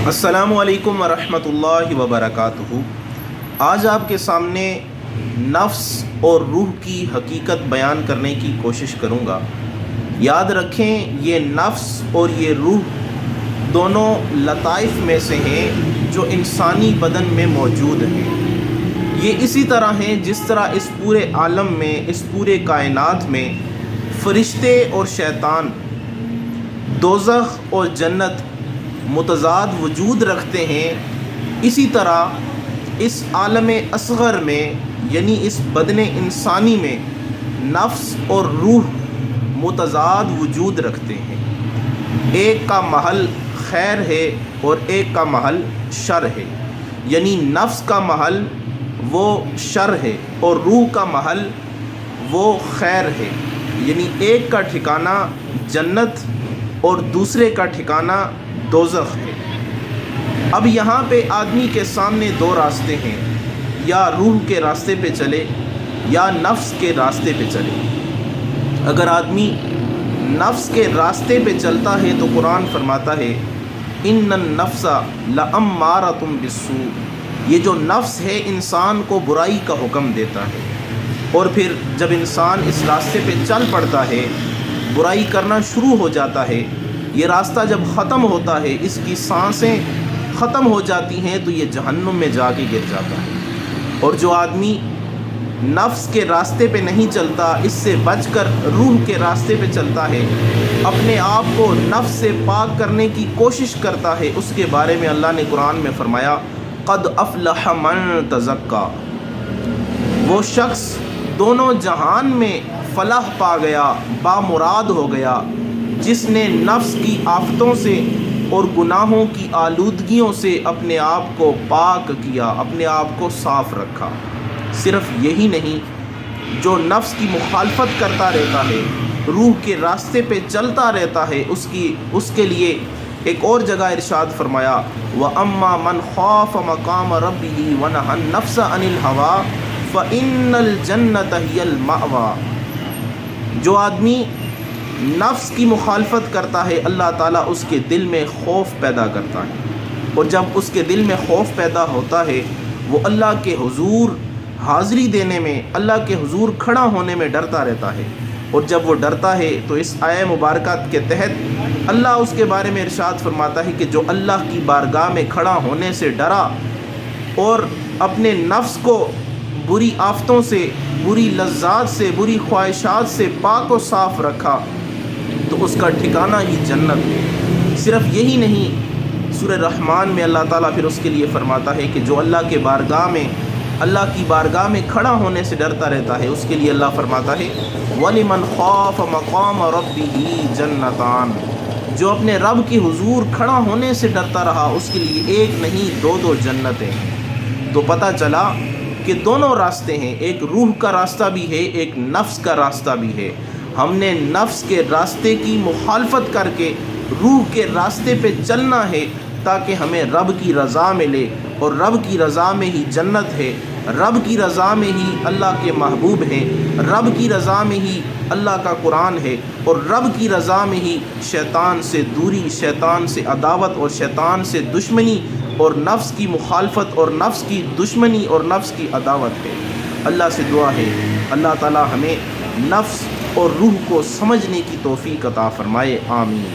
السلام علیکم ورحمۃ اللہ وبرکاتہ۔ آج آپ کے سامنے نفس اور روح کی حقیقت بیان کرنے کی کوشش کروں گا۔ یاد رکھیں، یہ نفس اور یہ روح دونوں لطائف میں سے ہیں جو انسانی بدن میں موجود ہیں۔ یہ اسی طرح ہیں جس طرح اس پورے عالم میں، اس پورے کائنات میں فرشتے اور شیطان، دوزخ اور جنت متضاد وجود رکھتے ہیں، اسی طرح اس عالم اصغر میں یعنی اس بدن انسانی میں نفس اور روح متضاد وجود رکھتے ہیں۔ ایک کا محل خیر ہے اور ایک کا محل شر ہے، یعنی نفس کا محل وہ شر ہے اور روح کا محل وہ خیر ہے، یعنی ایک کا ٹھکانہ جنت اور دوسرے کا ٹھکانہ دوزخ ہے۔ اب یہاں پہ آدمی کے سامنے دو راستے ہیں، یا روح کے راستے پہ چلے یا نفس کے راستے پہ چلے۔ اگر آدمی نفس کے راستے پہ چلتا ہے تو قرآن فرماتا ہے ان النفس لامارۃ بالسوء، یہ جو نفس ہے انسان کو برائی کا حکم دیتا ہے، اور پھر جب انسان اس راستے پہ چل پڑتا ہے، برائی کرنا شروع ہو جاتا ہے، یہ راستہ جب ختم ہوتا ہے، اس کی سانسیں ختم ہو جاتی ہیں تو یہ جہنم میں جا کے گر جاتا ہے۔ اور جو آدمی نفس کے راستے پہ نہیں چلتا، اس سے بچ کر روح کے راستے پہ چلتا ہے، اپنے آپ کو نفس سے پاک کرنے کی کوشش کرتا ہے، اس کے بارے میں اللہ نے قرآن میں فرمایا قد افلح من تزکا، وہ شخص دونوں جہان میں فلاح پا گیا، بامراد ہو گیا، جس نے نفس کی آفتوں سے اور گناہوں کی آلودگیوں سے اپنے آپ کو پاک کیا، اپنے آپ کو صاف رکھا۔ صرف یہی نہیں، جو نفس کی مخالفت کرتا رہتا ہے، روح کے راستے پہ چلتا رہتا ہے، اس کے لیے ایک اور جگہ ارشاد فرمایا وَأَمَّا مَنْ خَافَ مَقَامَ رَبِّهِ وَنَهَى النَّفْسَ عَنِ الْهَوَىٰ فَإِنَّ الْجَنَّةَ هِيَ الْمَأْوَىٰ، جو آدمی نفس کی مخالفت کرتا ہے، اللہ تعالیٰ اس کے دل میں خوف پیدا کرتا ہے، اور جب اس کے دل میں خوف پیدا ہوتا ہے، وہ اللہ کے حضور حاضری دینے میں، اللہ کے حضور کھڑا ہونے میں ڈرتا رہتا ہے۔ اور جب وہ ڈرتا ہے تو اس آیہ مبارکہ کے تحت اللہ اس کے بارے میں ارشاد فرماتا ہے کہ جو اللہ کی بارگاہ میں کھڑا ہونے سے ڈرا اور اپنے نفس کو بری آفتوں سے، بری لذات سے، بری خواہشات سے پاک و صاف رکھا، تو اس کا ٹھکانہ ہی جنت ہے۔ صرف یہی نہیں، سورہ رحمان میں اللہ تعالیٰ پھر اس کے لیے فرماتا ہے کہ جو اللہ کی بارگاہ میں کھڑا ہونے سے ڈرتا رہتا ہے، اس کے لیے اللہ فرماتا ہے وَلِمَنْ خَافَ مَقَامَ رَبِّهِ جَنَّتَانِ، جو اپنے رب کی حضور کھڑا ہونے سے ڈرتا رہا، اس کے لیے ایک نہیں دو جنتیں ہیں۔ تو پتہ چلا کہ دونوں راستے ہیں، ایک روح کا راستہ بھی ہے، ایک نفس کا راستہ بھی ہے۔ ہم نے نفس کے راستے کی مخالفت کر کے روح کے راستے پہ چلنا ہے، تاکہ ہمیں رب کی رضا ملے، اور رب کی رضا میں ہی جنت ہے، رب کی رضا میں ہی اللہ کے محبوب ہیں، رب کی رضا میں ہی اللہ کا قرآن ہے، اور رب کی رضا میں ہی شیطان سے دوری، شیطان سے عداوت اور شیطان سے دشمنی، اور نفس کی مخالفت اور نفس کی دشمنی اور نفس کی عداوت ہے۔ اللہ سے دعا ہے اللہ تعالی ہمیں نفس اور روح کو سمجھنے کی توفیق عطا فرمائے، آمین۔